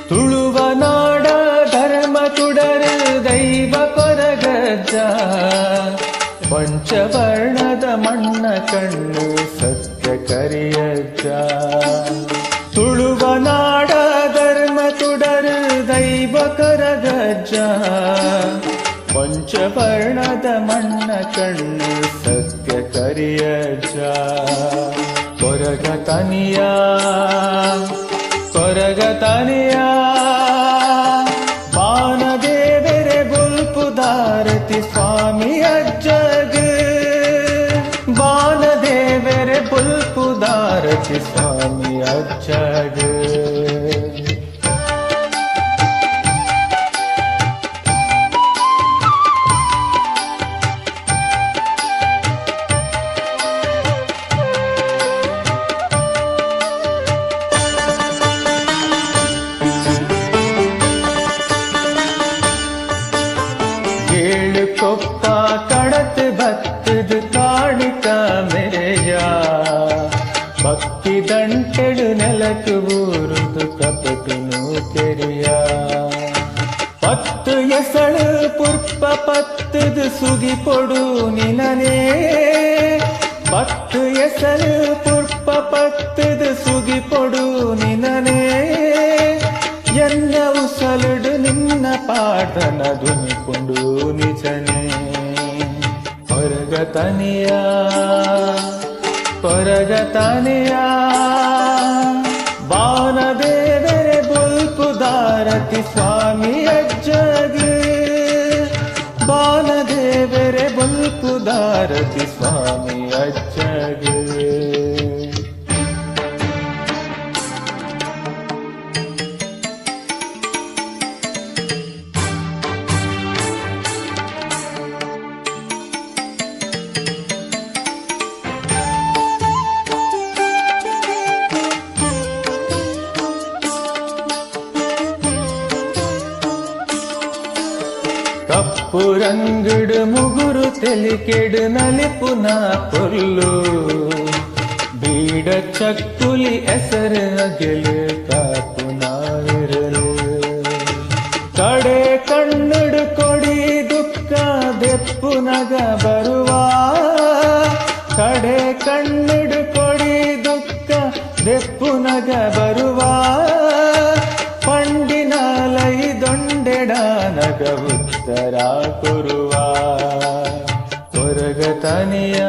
ತುಳುವ ನಾಡ ಧರ್ಮ ತುಡರು ದೈವ ಕೊರಗಜ್ಜ ಪಂಚವರ್ಣದ ಮಣ್ಣ ಕಣ್ಣು ಸತ್ಯ ಕರಿಯಜ್ಜ ತುಳುವ ನಾಡ ಧರ್ಮ ತುಡರು ದೈವ ಕೊರಗಜ್ಜ ಪಂಚವರ್ಣದ ಮಣ್ಣ ಕಣ್ಣು ಸತ್ಯ ಕರಿಯಜ್ಜ ಕೊರಗತನಿಯ ಬಾನದೇವರೆ ಬುಲ್ಪುದಾರತಿ ಸ್ವಾಮಿ ಅಜ್ಜಗ ಬಾನದೇವರೆ ಬುಲ್ಪುದಾರತಿ ಸ್ವಾಮಿ ಅಜ್ಜಗ ಕೊಪ್ಪ ಕಡತ್ ಭತ್ತದ ಕಾಣಿಕ ಮೆರೆಯ ಭಕ್ತಿ ದಂಟೆಡು ನೆಲಕು ಊರುದು ಕಪಟುನು ಕೆರಿಯ ಪತ್ತು ಎಸಳು ಪುರ್ಪ ಪತ್ತದ ಸುಗಿ ಪೊಡು ನಿನನೇ ಪತ್ತು ಎಸಳು ಪುರ್ಪ ಪತ್ತದ ಸುಗಿ ಪೊಡು ನಿನನೇ ಎನ್ನ ಉಸಲುಡು ನಿನ್ನ ಪಾಠನ ದುನಿಕೊಂಡು ನಿಜನೇ ಕೊರಗತನಿಯ ಬಾನದೇವರೆ ಬುಲ್ಪುದಾರತಿ ಸ್ವಾಮಿ ಅಜ್ಜಗ ಬಾನದೇವರೆ ಬುಲ್ಪುದಾರತಿ ಸ್ವಾಮಿ ಅಜ್ಜಗ ಕಪ್ಪು ರಂಗುಡು ಮುಗುರು ತೆಲಿಕೆಡು ನಲಿಪುನ ಪೊಲ್ಲು ಬೀಡ ಚಕ್ಕುಲಿ ಹೆಸರು ಅಗೆಲು ಕಾಪುನಾವಿರಲು ಕಡೆ ಕಣ್ಣುಡು ಕೊಡಿ ದುಃಖ ದೆಪ್ಪುನಗ ಬರುವ ಕಡೆ ಕಣ್ಣುಡು ಕೊಡಿ ದುಃಖ ದೆಪ್ಪುನಗ ಬರುವ ಪಂಡಿನಾಲೈ ದೊಂಡೆಡ ನಗ ಉತ್ತರ ಕೊರುವ ಕೊರಗತನಿಯ